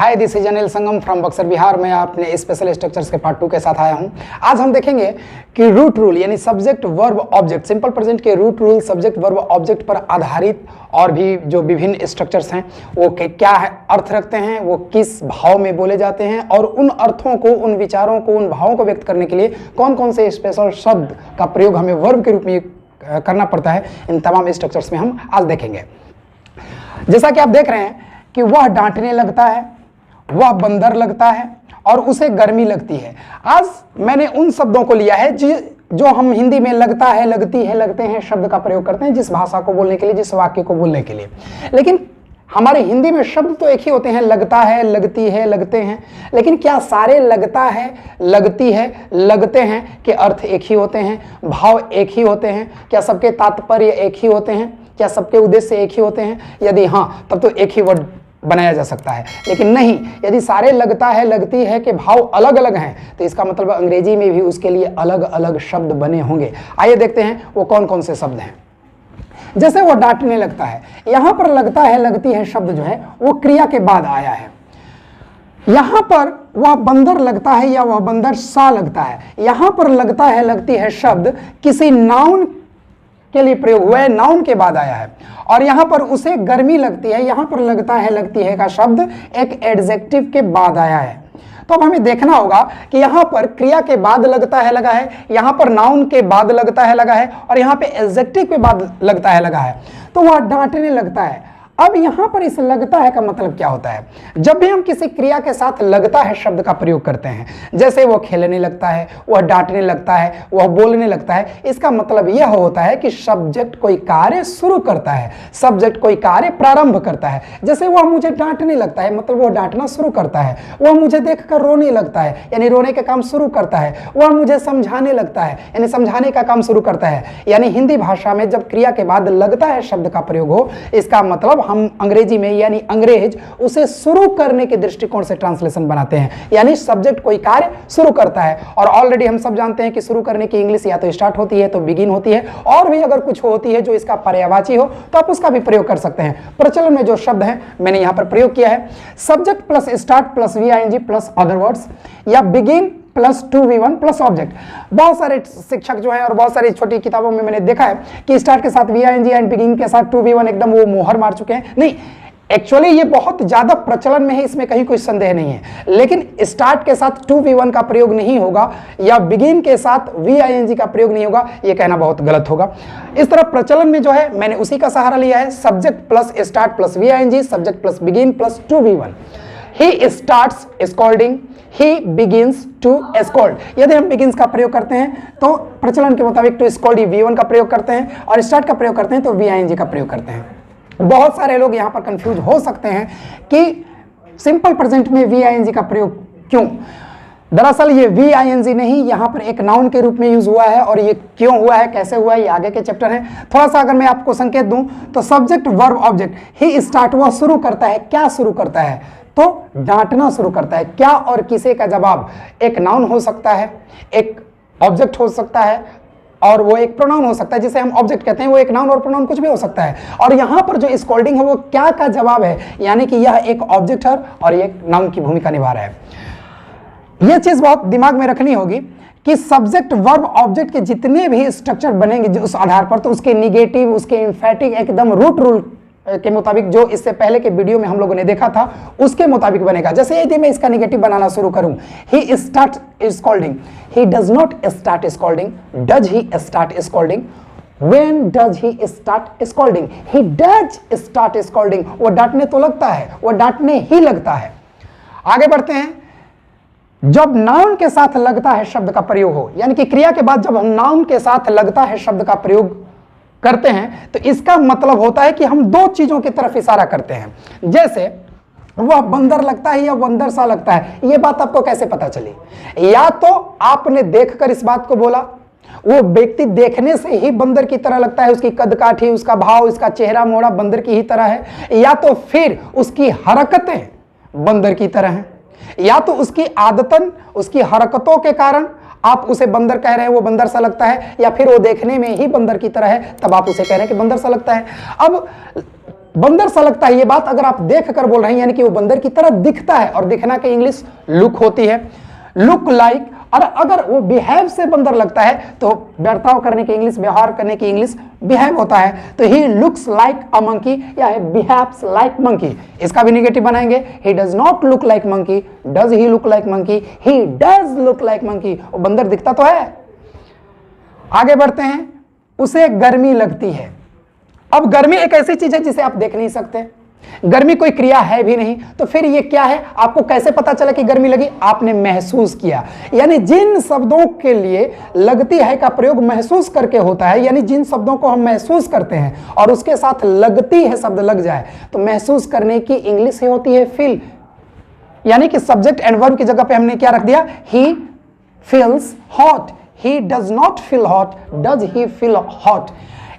Hi, this is Anil Sangam from Buxar Bihar में अपने special structures के पार्ट 2 के साथ आया हूं। आज हम देखेंगे कि रूट रूल यानी subject verb object, simple present के root rule subject verb object पर आधारित और भी जो विभिन्न स्ट्रक्चर्स हैं वो क्या अर्थ रखते हैं, वो किस भाव में बोले जाते हैं और उन अर्थों को, उन विचारों को, उन भावों को व्यक्त करने के लिए कौन कौन से स्पेशल शब्द का प्रयोग हमें वर्ब के रूप में करना पड़ता है, इन तमाम स्ट्रक्चर्स में हम आज देखेंगे। जैसा कि आप देख रहे हैं कि वह डांटने लगता है, वह बंदर लगता है और उसे गर्मी लगती है। आज मैंने उन शब्दों को लिया है जो हम हिंदी में लगता है, लगती है, लगते हैं शब्द का प्रयोग करते हैं जिस भाषा को बोलने के लिए, जिस वाक्य को बोलने के लिए। लेकिन हमारे हिंदी में शब्द तो एक ही होते हैं, लगता है, लगती है, लगते हैं। लेकिन क्या सारे लगता है, लगती है, लगते हैं के अर्थ एक ही होते हैं, भाव एक ही होते हैं? क्या सबके तात्पर्य एक ही होते हैं? क्या सबके उद्देश्य एक ही होते हैं? यदि हाँ, तब तो एक ही वर्ड बनाया जा सकता है। लेकिन नहीं, यदि सारे लगता है, लगती है के भाव अलग अलग हैं तो इसका मतलब अंग्रेजी में भी उसके लिए अलग अलग शब्द बने होंगे। आइए देखते हैं वो कौन कौन से शब्द हैं। जैसे वो डांटने लगता है, यहां पर लगता है, लगती है शब्द जो है वो क्रिया के बाद आया है। यहां पर वह बंदर लगता है या वह बंदर सा लगता है, यहां पर लगता है, लगती है शब्द किसी नाउन के लिए प्रयोग हुआ है, नाउन के बाद आया है। और यहां पर उसे गर्मी लगती है, यहां पर लगता है, लगती है का शब्द एक एडजेक्टिव के बाद आया है। तो अब हमें देखना होगा कि यहां पर क्रिया के बाद लगता है लगा है, यहां पर नाउन के बाद लगता है लगा है और यहां पे एडजेक्टिव के बाद लगता है लगा है। तो वह डांटने लगता है। अब यहां पर इस लगता है का मतलब क्या होता है? जब भी हम किसी क्रिया के साथ लगता है शब्द का प्रयोग करते हैं, जैसे वो खेलने लगता है, वह डांटने लगता है, वह बोलने लगता है, इसका मतलब यह होता है कि सब्जेक्ट कोई कार्य शुरू करता है, सब्जेक्ट कोई कार्य प्रारंभ करता है। जैसे वह मुझे डांटने लगता है मतलब वह डांटना शुरू करता है, वह मुझे देखकर रोने लगता है यानी रोने का काम शुरू करता है, वह मुझे समझाने लगता है यानी समझाने का काम शुरू करता है। यानी हिंदी भाषा में जब क्रिया के बाद लगता है शब्द का प्रयोग हो, इसका मतलब हम अंग्रेजी में यानी अंग्रेज उसे शुरू करने के दृष्टिकोण से ट्रांसलेशन बनाते हैं, यानी सब्जेक्ट कोई कार्य शुरू करता है। और ऑलरेडी हम सब जानते हैं कि शुरू करने की इंग्लिश या तो स्टार्ट होती है तो बिगिन होती है, और भी अगर कुछ होती है जो इसका पर्यायवाची हो तो आप उसका भी प्रयोग कर सकते हैं। प्रचलन में जो शब्द है मैंने यहां पर प्रयोग किया है, subject plus start plus V I N G plus other words या begin plus 2v1 plus object. बहुत सारे शिक्षक जो हैं और बहुत सारी छोटी किताबों में मैंने देखा है कि स्टार्ट के साथ वीआईएनजी एंड बिगिन के साथ 2v1 एकदम वो मोहर मार चुके हैं। नहीं, एक्चुअली ये बहुत ज्यादा प्रचलन में है, इसमें कहीं कोई संदेह नहीं है। लेकिन स्टार्ट के साथ 2v1 का प्रयोग नहीं होगा या बिगिन के साथ वीआईएनजी का प्रयोग नहीं होगा, ये कहना बहुत गलत होगा। इस तरह प्रचलन में जो है मैंने उसी का सहारा लिया है, subject plus start plus V I N G, subject plus begin plus 2v1। He starts scolding, he begins to scold। यदि हम begins का प्रयोग करते हैं तो प्रचलन के मुताबिक to scold v1 का प्रयोग करते हैं और start का प्रयोग करते हैं तो वीआईएनजी का प्रयोग करते हैं। बहुत सारे लोग यहाँ पर कंफ्यूज हो सकते हैं कि सिंपल प्रेजेंट में वीआईएनजी का प्रयोग क्यों। दरअसल ये वीआईएनजी नहीं, यहाँ पर एक नाउन के रूप में यूज हुआ है और ये क्यों हुआ है, कैसे हुआ है, ये आगे के चैप्टर है। थोड़ा सा अगर मैं आपको संकेत दूं तो सब्जेक्ट वर्ब ऑब्जेक्ट, ही स्टार्ट, वह शुरू करता है। क्या शुरू करता है? तो डांटना शुरू करता है। क्या और किसे का जवाब एक नाउन हो सकता है, एक ऑब्जेक्ट हो सकता है और वो एक प्रोनाउन हो सकता है जिसे हम ऑब्जेक्ट कहते हैं। वो एक नाउन और प्रोनाउन कुछ भी हो सकता है। और यहां पर जो स्कोल्डिंग है वो क्या का जवाब है, यानी कि यह एक ऑब्जेक्ट है और एक नाउन की भूमिका निभा रहा है। यह चीज बहुत दिमाग में रखनी होगी कि सब्जेक्ट वर्ब ऑब्जेक्ट के जितने भी स्ट्रक्चर बनेंगे उस आधार पर, तो उसके निगेटिव, उसके इम्फेटिक एकदम रूट रूल के मुताबिक जो इससे पहले के वीडियो में हम लोगों ने देखा था उसके मुताबिक बनेगा। जैसे यदि मैं इसका निगेटिव बनाना शुरू करूं, he start scolding, he does not start scolding, does he start scolding, when does he start scolding, he does start scolding। वो डांटने तो लगता है, वो डांटने ही लगता है। आगे बढ़ते हैं। जब नाउन के साथ लगता है शब्द का प्रयोग हो, यानी कि क्रिया के बाद जब हम नाउन के साथ लगता है शब्द का प्रयोग करते हैं तो इसका मतलब होता है कि हम दो चीजों की तरफ इशारा करते हैं। जैसे वह बंदर लगता है या बंदर सा लगता है, यह बात आपको कैसे पता चली? या तो आपने देखकर इस बात को बोला, वो व्यक्ति देखने से ही बंदर की तरह लगता है, उसकी कदकाठी, उसका भाव, उसका चेहरा मोड़ा बंदर की ही तरह है, या तो फिर उसकी हरकतें बंदर की तरह हैं, या तो उसकी आदतन, उसकी हरकतों के कारण आप उसे बंदर कह रहे हैं, वो बंदर सा लगता है, या फिर वो देखने में ही बंदर की तरह है तब आप उसे कह रहे हैं कि बंदर सा लगता है। अब बंदर सा लगता है, ये बात अगर आप देख कर बोल रहे हैं यानी कि वो बंदर की तरह दिखता है, और दिखना की इंग्लिश लुक होती है, लुक लाइक। और अगर वो बिहेव से बंदर लगता है तो बर्ताव करने की इंग्लिश, व्यवहार करने की इंग्लिश बिहेव होता है। तो he looks like a monkey या बिहेव्स लाइक मंकी, इसका भी निगेटिव बनाएंगे। ही does not look like monkey, does he look like monkey, he does look like monkey, वो बंदर दिखता तो है। आगे बढ़ते हैं, उसे गर्मी लगती है। अब गर्मी एक ऐसी चीज है जिसे आप देख नहीं सकते, गर्मी कोई क्रिया है भी नहीं, तो फिर ये क्या है? आपको कैसे पता चला कि गर्मी लगी? आपने महसूस किया। यानी जिन शब्दों के लिए लगती है का प्रयोग महसूस करके होता है, यानी जिन शब्दों को हम महसूस करते हैं और उसके साथ लगती है शब्द लग जाए, तो महसूस करने की इंग्लिश ही होती है फील। यानी कि सब्जेक्ट एंड वर्ब की जगह पे हमने क्या रख दिया? He feels hot, he does not feel hot, does he feel hot.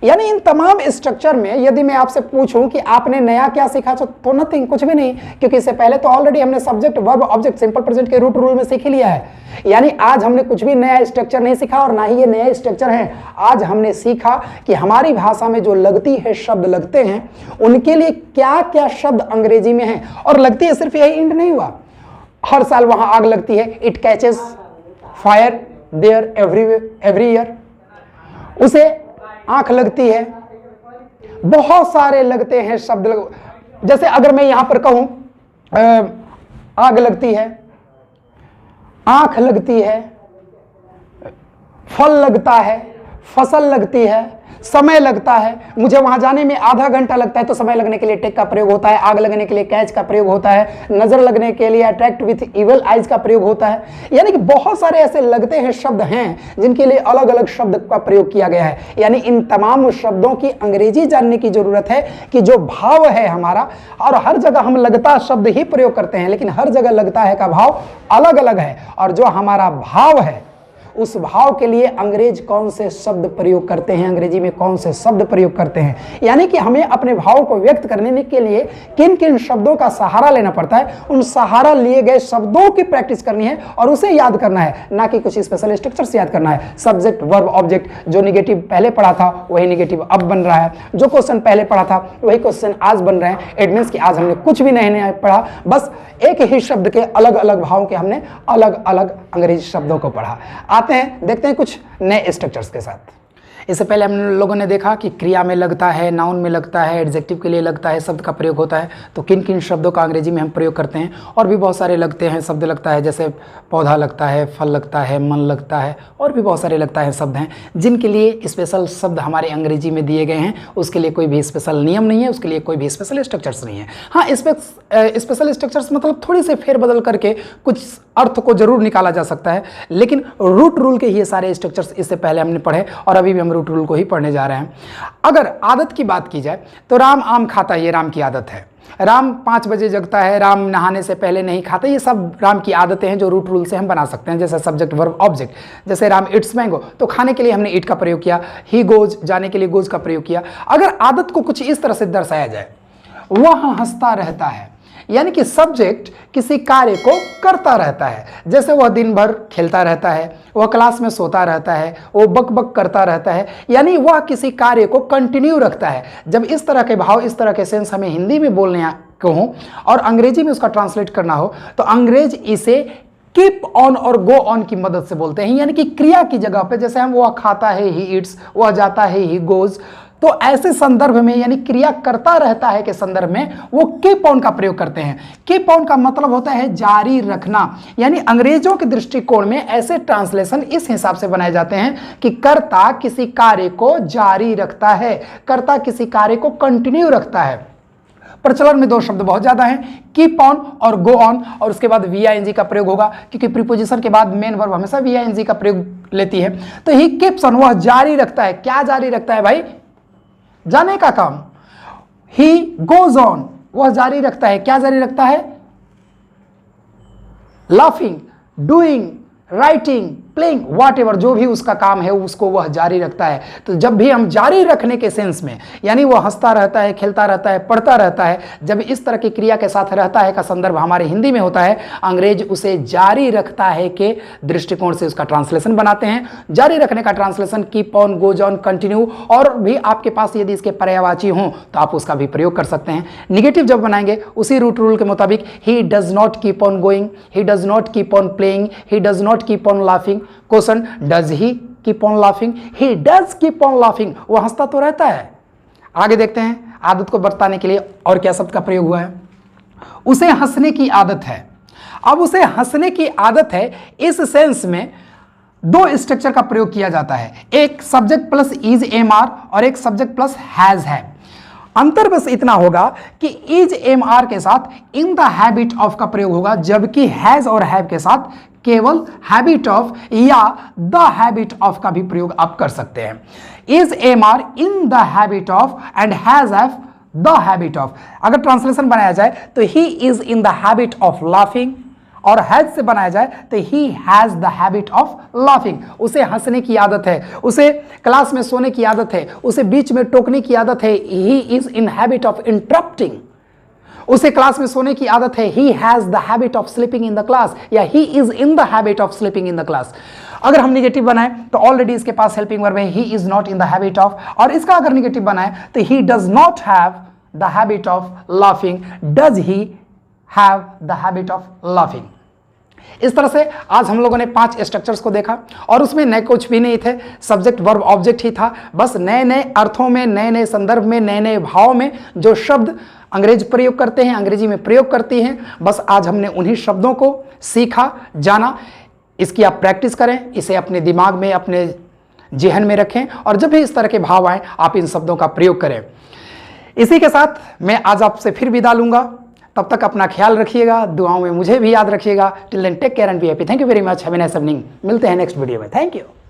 यानी इन तमाम स्ट्रक्चर में यदि मैं आपसे पूछूं कि आपने नया क्या सीखा, तो नथिंग, कुछ भी नहीं, क्योंकि इससे पहले तो ऑलरेडी हमने subject verb object simple present के रूट रूल में सीख ही लिया है। यानी आज हमने कुछ भी नया स्ट्रक्चर नहीं सीखा और ना ही ये नए स्ट्रक्चर हैं। आज हमने सीखा कि हमारी भाषा में जो लगती है शब्द लगते हैं, उनके लिए क्या क्या शब्द अंग्रेजी में हैं। और लगती है सिर्फ यही इंड नहीं हुआ, हर साल वहां आग लगती है, it catches fire there every year. उसे आंख लगती है, बहुत सारे लगते हैं शब्द। जैसे अगर मैं यहां पर कहूं आग लगती है, आंख लगती है, फल लगता है, फसल लगती है, समय लगता है। मुझे वहां जाने में आधा घंटा लगता है, तो समय लगने के लिए टेक का प्रयोग होता है, आग लगने के लिए कैच का प्रयोग होता है, नजर लगने के लिए अट्रैक्ट विथ इवल आइज का प्रयोग होता है। यानी कि बहुत सारे ऐसे लगते हैं शब्द हैं जिनके लिए अलग अलग शब्द का प्रयोग किया गया है। यानी इन तमाम शब्दों की अंग्रेजी जानने की जरूरत है कि जो भाव है हमारा, और हर जगह हम लगता शब्द ही प्रयोग करते हैं, लेकिन हर जगह लगता है का भाव अलग अलग है, और जो हमारा भाव है उस भाव के लिए अंग्रेज कौन से शब्द प्रयोग करते हैं, अंग्रेजी में कौन से शब्द प्रयोग करते हैं। यानी कि हमें अपने भाव को व्यक्त करने के लिए किन किन शब्दों का सहारा लेना पड़ता है, उन सहारा लिए गए शब्दों की प्रैक्टिस करनी है और उसे याद करना है, ना कि कुछ स्पेशल स्ट्रक्चर्स याद करना है। सब्जेक्ट वर्ब ऑब्जेक्ट, जो निगेटिव पहले पढ़ा था वही निगेटिव अब बन रहा है, जो क्वेश्चन पहले पढ़ा था वही क्वेश्चन आज बन रहे हैं। इट मींस कि आज हमने कुछ भी नहीं पढ़ा, बस एक ही शब्द के अलग अलग भाव के हमने अलग अलग अंग्रेजी शब्दों को पढ़ा। आते हैं, देखते हैं कुछ नए स्ट्रक्चर्स के साथ। इससे पहले हम लोगों ने देखा कि क्रिया में लगता है, नाउन में लगता है, एडजेक्टिव के लिए लगता है, शब्द का प्रयोग होता है, तो किन किन शब्दों का अंग्रेजी में हम प्रयोग करते हैं। और भी बहुत सारे लगते हैं, शब्द लगता है, जैसे पौधा लगता है, फल लगता है, मन लगता है, और भी बहुत सारे लगता है शब्द हैं जिनके लिए स्पेशल शब्द हमारे अंग्रेजी में दिए गए हैं। उसके लिए कोई भी स्पेशल नियम नहीं है, उसके लिए कोई भी स्पेशल स्ट्रक्चर्स नहीं है। हाँ, स्पेशल स्ट्रक्चर्स मतलब थोड़ी से फेरबदल करके कुछ अर्थ को जरूर निकाला जा सकता है, लेकिन रूट रूल के ये सारे स्ट्रक्चर्स इससे पहले हमने पढ़े और अभी भी हम रूट रूल को ही पढ़ने जा रहे हैं। अगर आदत की बात की जाए तो राम आम खाता है, ये राम की आदत है। राम 5 बजे जगता है, राम नहाने से पहले नहीं खाता, ये सब राम की आदतें हैं जो रूट रूल से हम बना सकते हैं। जैसे सब्जेक्ट वर्ब ऑब्जेक्ट, जैसे राम इट्स मैंगो, तो खाने के लिए हमने इट का प्रयोग किया। ही गोज, जाने के लिए गोज का प्रयोग किया। अगर आदत को कुछ इस तरह से दर्शाया जाए, वह हंसता रहता है, यानी कि सब्जेक्ट किसी कार्य को करता रहता है। जैसे वह दिन भर खेलता रहता है, वह क्लास में सोता रहता है, वो बक बक करता रहता है, यानी वह किसी कार्य को कंटिन्यू रखता है। जब इस तरह के भाव, इस तरह के सेंस हमें हिंदी में बोलने को हो और अंग्रेजी में उसका ट्रांसलेट करना हो, तो अंग्रेज इसे कीप ऑन और गो ऑन की मदद से बोलते हैं। यानी कि क्रिया की जगह पे, जैसे हम वह खाता है ही ईट्स, वह जाता है ही गोज, तो ऐसे संदर्भ में यानी क्रिया करता रहता है के संदर्भ में वो कीप ऑन का प्रयोग करते हैं। कीप ऑन का मतलब होता है जारी रखना। यानी अंग्रेजों के दृष्टिकोण में ऐसे ट्रांसलेशन इस हिसाब से बनाए जाते हैं कि कर्ता किसी कार्य को जारी रखता है, कर्ता किसी कार्य को कंटिन्यू रखता है। प्रचलन में 2 शब्द बहुत ज्यादा हैं, कीप ऑन और गो ऑन, और उसके बाद वीआईएनजी का प्रयोग होगा, क्योंकि प्रीपोजिशन के बाद मेन वर्ब हमेशा वीआईएनजी का प्रयोग लेती है। तो ही कीप्स ऑन, वह जारी रखता है। क्या जारी रखता है भाई? जाने का काम। ही गोज ऑन, वह जारी रखता है। क्या जारी रखता है? Laughing, doing, writing, playing what ever, जो भी उसका काम है उसको वह जारी रखता है। तो जब भी हम जारी रखने के सेंस में, यानी वह हंसता रहता है, खेलता रहता है, पढ़ता रहता है, जब इस तरह की क्रिया के साथ रहता है का संदर्भ हमारे हिंदी में होता है, अंग्रेज उसे जारी रखता है के दृष्टिकोण से उसका ट्रांसलेशन बनाते हैं। जारी रखने का translation keep on, goes on, continue, और भी आपके पास यदि इसके पर्यायवाची हो तो आप उसका भी प्रयोग कर सकते हैं। निगेटिव जब बनाएंगे उसी रूट रूल के मुताबिक, ही does not keep on going, he does not keep on playing, he does not keep on laughing. Question, does he keep on laughing? He does keep on laughing, वो हंसता तो रहता है। आगे देखते हैं आदत को बरताने के लिए और क्या शब्द का प्रयोग हुआ है। उसे हंसने की आदत है। अब उसे हंसने की आदत है, इस सेंस में दो स्ट्रक्चर का प्रयोग किया जाता है, एक subject plus is am are और एक सब्जेक्ट प्लस हैज है। अंतर बस इतना होगा कि इज एम आर के साथ इन द हैबिट ऑफ का प्रयोग होगा, जबकि हैज और हैव के साथ केवल हैबिट ऑफ या द हैबिट ऑफ का भी प्रयोग आप कर सकते हैं। Is am are in the habit of and has have the habit of. अगर ट्रांसलेशन बनाया जाए तो he is in the habit of laughing, और हैज से बनाया जाए तो he has the habit of laughing. उसे हंसने की आदत है, उसे क्लास में सोने की आदत है, उसे बीच में टोकने की आदत है, he is in habit of interrupting. उसे क्लास में सोने की आदत है, he has the habit of sleeping in the class, या he is in the habit of sleeping in the class. अगर हम निगेटिव बनाए तो ऑलरेडी इसके पास हेल्पिंग वर्ब है, he is not in the habit of, और इसका अगर निगेटिव बनाए तो ही does not have the habit of laughing, does he have the habit of laughing. इस तरह से आज हम लोगों ने 5 स्ट्रक्चर्स को देखा और उसमें नए कुछ भी नहीं थे, सब्जेक्ट वर्ब ऑब्जेक्ट ही था। बस नए नए अर्थों में, नए नए संदर्भ में, नए नए भाव में जो शब्द अंग्रेज प्रयोग करते हैं, अंग्रेजी में प्रयोग करती हैं, बस आज हमने उन्हीं शब्दों को सीखा, जाना। इसकी आप प्रैक्टिस करें, इसे अपने दिमाग में, अपने जेहन में रखें, और जब भी इस तरह के भाव आए आप इन शब्दों का प्रयोग करें। इसी के साथ मैं आज आपसे फिर विदा लूंगा। तब तक अपना ख्याल रखिएगा, दुआओं में मुझे भी याद रखिएगा। Till then take care and be happy. Thank you very much, have a nice evening. मिलते हैं नेक्स्ट वीडियो में। Thank you.